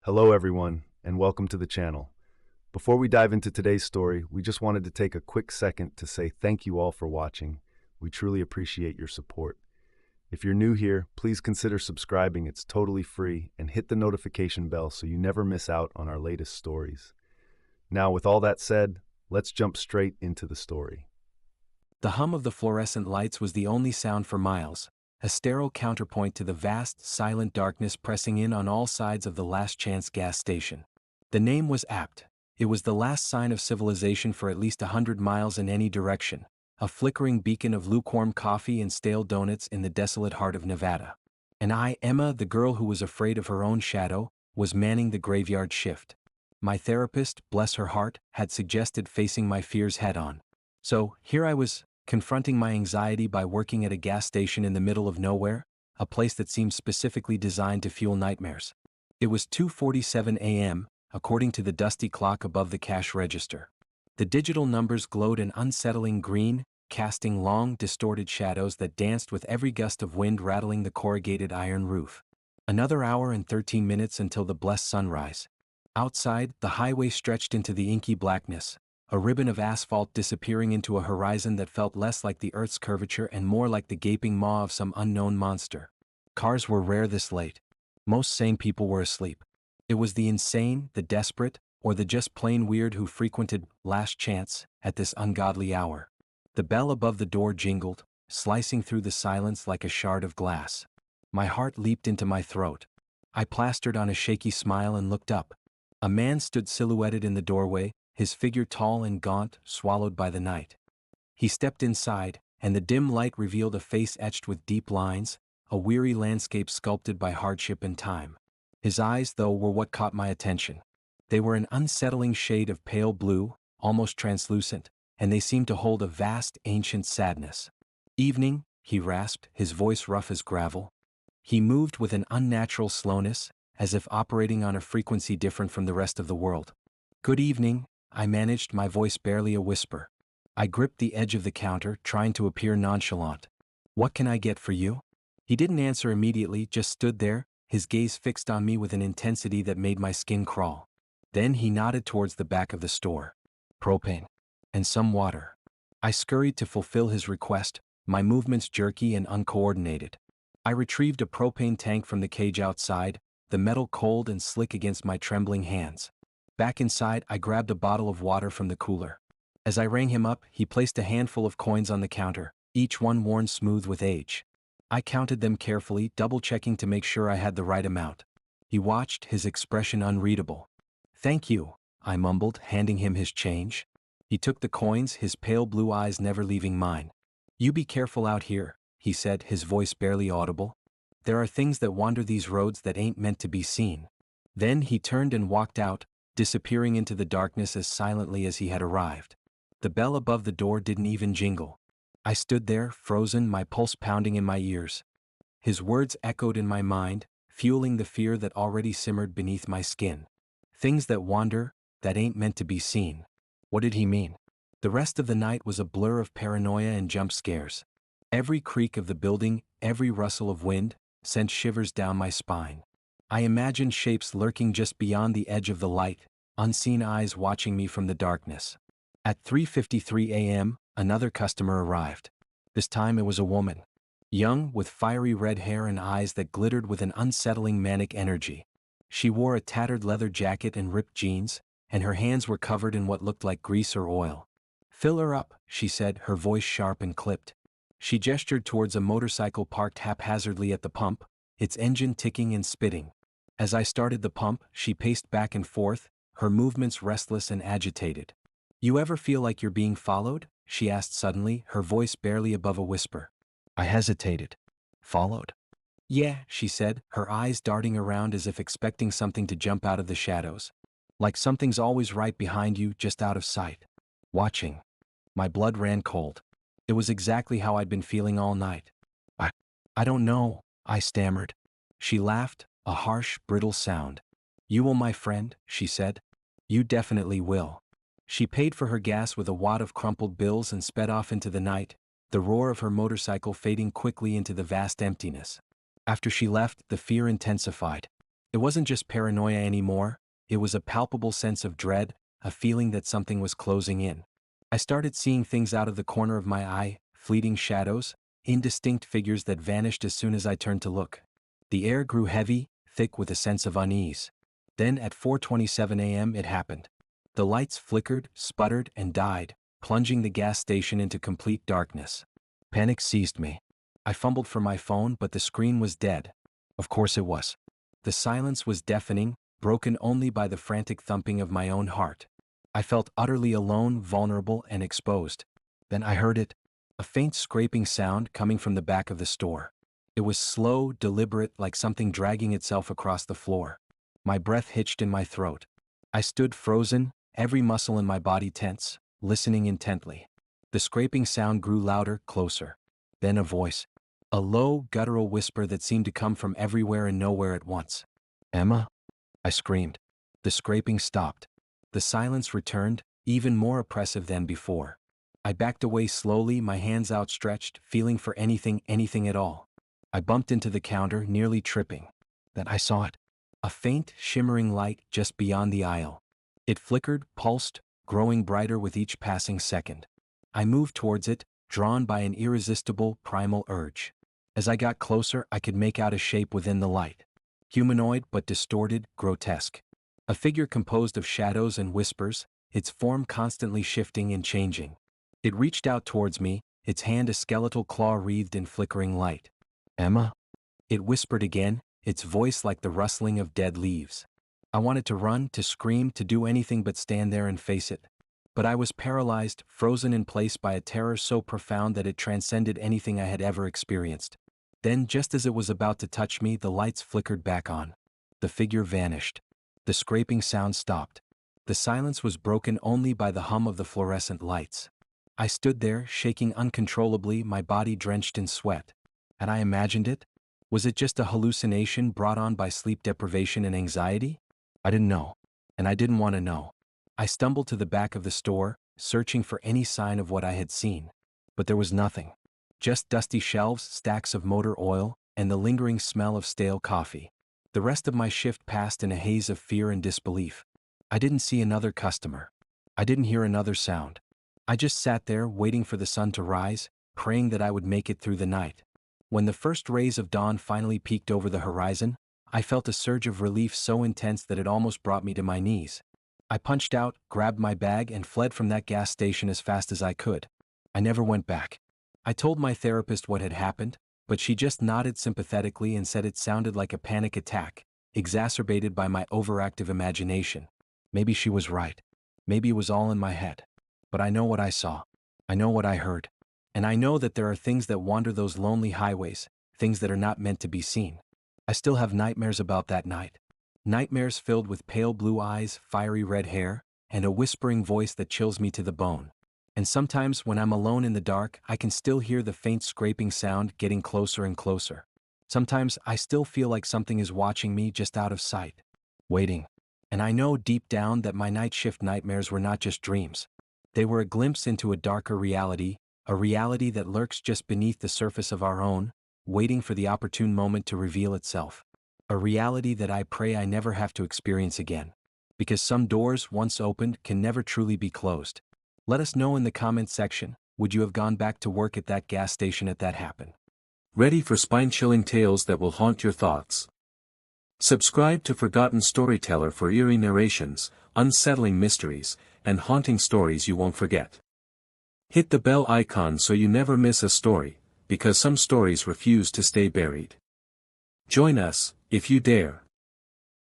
Hello everyone, and welcome to the channel. Before we dive into today's story, we just wanted to take a quick second to say thank you all for watching. We truly appreciate your support. If you're new here, please consider subscribing. It's totally free, and hit the notification bell so you never miss out on our latest stories. Now, with all that said, let's jump straight into the story. The hum of the fluorescent lights was the only sound for miles, a sterile counterpoint to the vast, silent darkness pressing in on all sides of the Last Chance gas station. The name was apt. It was the last sign of civilization for at least 100 miles in any direction, a flickering beacon of lukewarm coffee and stale donuts in the desolate heart of Nevada. And I, Emma, the girl who was afraid of her own shadow, was manning the graveyard shift. My therapist, bless her heart, had suggested facing my fears head-on. So, here I was, confronting my anxiety by working at a gas station in the middle of nowhere, a place that seemed specifically designed to fuel nightmares. It was 2:47 a.m., according to the dusty clock above the cash register. The digital numbers glowed an unsettling green, casting long, distorted shadows that danced with every gust of wind rattling the corrugated iron roof. Another hour and 13 minutes until the blessed sunrise. Outside, the highway stretched into the inky blackness, a ribbon of asphalt disappearing into a horizon that felt less like the Earth's curvature and more like the gaping maw of some unknown monster. Cars were rare this late. Most sane people were asleep. It was the insane, the desperate, or the just plain weird who frequented Last Chance at this ungodly hour. The bell above the door jingled, slicing through the silence like a shard of glass. My heart leaped into my throat. I plastered on a shaky smile and looked up. A man stood silhouetted in the doorway, his figure tall and gaunt, swallowed by the night. He stepped inside, and the dim light revealed a face etched with deep lines, a weary landscape sculpted by hardship and time. His eyes, though, were what caught my attention. They were an unsettling shade of pale blue, almost translucent, and they seemed to hold a vast, ancient sadness. "Evening," he rasped, his voice rough as gravel. He moved with an unnatural slowness, as if operating on a frequency different from the rest of the world. "Good evening," I managed, my voice barely a whisper. I gripped the edge of the counter, trying to appear nonchalant. "What can I get for you?" He didn't answer immediately, just stood there, his gaze fixed on me with an intensity that made my skin crawl. Then he nodded towards the back of the store. "Propane. And some water." I scurried to fulfill his request, my movements jerky and uncoordinated. I retrieved a propane tank from the cage outside, the metal cold and slick against my trembling hands. Back inside, I grabbed a bottle of water from the cooler. As I rang him up, he placed a handful of coins on the counter, each one worn smooth with age. I counted them carefully, double-checking to make sure I had the right amount. He watched, his expression unreadable. "Thank you," I mumbled, handing him his change. He took the coins, his pale blue eyes never leaving mine. "You be careful out here," he said, his voice barely audible. "There are things that wander these roads that ain't meant to be seen." Then he turned and walked out, disappearing into the darkness as silently as he had arrived. The bell above the door didn't even jingle. I stood there, frozen, my pulse pounding in my ears. His words echoed in my mind, fueling the fear that already simmered beneath my skin. Things that wander, that ain't meant to be seen. What did he mean? The rest of the night was a blur of paranoia and jump scares. Every creak of the building, every rustle of wind, sent shivers down my spine. I imagined shapes lurking just beyond the edge of the light, unseen eyes watching me from the darkness. At 3:53 a.m., another customer arrived. This time it was a woman. Young, with fiery red hair and eyes that glittered with an unsettling manic energy. She wore a tattered leather jacket and ripped jeans, and her hands were covered in what looked like grease or oil. "Fill her up," she said, her voice sharp and clipped. She gestured towards a motorcycle parked haphazardly at the pump, its engine ticking and spitting. As I started the pump, she paced back and forth, her movements restless and agitated. "You ever feel like you're being followed?" she asked suddenly, her voice barely above a whisper. I hesitated. "Followed?" "Yeah," she said, her eyes darting around as if expecting something to jump out of the shadows. "Like something's always right behind you, just out of sight. Watching." My blood ran cold. It was exactly how I'd been feeling all night. I don't know," I stammered. She laughed, a harsh, brittle sound. "You will, my friend," she said. "You definitely will." She paid for her gas with a wad of crumpled bills and sped off into the night, the roar of her motorcycle fading quickly into the vast emptiness. After she left, the fear intensified. It wasn't just paranoia anymore, it was a palpable sense of dread, a feeling that something was closing in. I started seeing things out of the corner of my eye, fleeting shadows, indistinct figures that vanished as soon as I turned to look. The air grew heavy, thick with a sense of unease. Then at 4:27 a.m. it happened. The lights flickered, sputtered, and died, plunging the gas station into complete darkness. Panic seized me. I fumbled for my phone, but the screen was dead. Of course it was. The silence was deafening, broken only by the frantic thumping of my own heart. I felt utterly alone, vulnerable, and exposed. Then I heard it. A faint scraping sound coming from the back of the store. It was slow, deliberate, like something dragging itself across the floor. My breath hitched in my throat. I stood frozen, every muscle in my body tense, listening intently. The scraping sound grew louder, closer. Then a voice. A low, guttural whisper that seemed to come from everywhere and nowhere at once. "Emma?" I screamed. The scraping stopped. The silence returned, even more oppressive than before. I backed away slowly, my hands outstretched, feeling for anything at all. I bumped into the counter, nearly tripping. Then I saw it. A faint, shimmering light just beyond the aisle. It flickered, pulsed, growing brighter with each passing second. I moved towards it, drawn by an irresistible, primal urge. As I got closer, I could make out a shape within the light. Humanoid but distorted, grotesque. A figure composed of shadows and whispers, its form constantly shifting and changing. It reached out towards me, its hand a skeletal claw wreathed in flickering light. "Emma?" It whispered again, its voice like the rustling of dead leaves. I wanted to run, to scream, to do anything but stand there and face it. But I was paralyzed, frozen in place by a terror so profound that it transcended anything I had ever experienced. Then, just as it was about to touch me, the lights flickered back on. The figure vanished. The scraping sound stopped. The silence was broken only by the hum of the fluorescent lights. I stood there, shaking uncontrollably, my body drenched in sweat. Had I imagined it? Was it just a hallucination brought on by sleep deprivation and anxiety? I didn't know. And I didn't want to know. I stumbled to the back of the store, searching for any sign of what I had seen. But there was nothing. Just dusty shelves, stacks of motor oil, and the lingering smell of stale coffee. The rest of my shift passed in a haze of fear and disbelief. I didn't see another customer. I didn't hear another sound. I just sat there, waiting for the sun to rise, praying that I would make it through the night. When the first rays of dawn finally peeked over the horizon, I felt a surge of relief so intense that it almost brought me to my knees. I punched out, grabbed my bag, and fled from that gas station as fast as I could. I never went back. I told my therapist what had happened, but she just nodded sympathetically and said it sounded like a panic attack, exacerbated by my overactive imagination. Maybe she was right. Maybe it was all in my head. But I know what I saw. I know what I heard. And I know that there are things that wander those lonely highways, things that are not meant to be seen. I still have nightmares about that night. Nightmares filled with pale blue eyes, fiery red hair, and a whispering voice that chills me to the bone. And sometimes when I'm alone in the dark, I can still hear the faint scraping sound getting closer and closer. Sometimes I still feel like something is watching me just out of sight, waiting. And I know deep down that my night shift nightmares were not just dreams. They were a glimpse into a darker reality, a reality that lurks just beneath the surface of our own, waiting for the opportune moment to reveal itself. A reality that I pray I never have to experience again. Because some doors, once opened, can never truly be closed. Let us know in the comments section, would you have gone back to work at that gas station if that happened? Ready for spine-chilling tales that will haunt your thoughts? Subscribe to Forgotten Storyteller for eerie narrations, unsettling mysteries, and haunting stories you won't forget. Hit the bell icon so you never miss a story, because some stories refuse to stay buried. Join us, if you dare,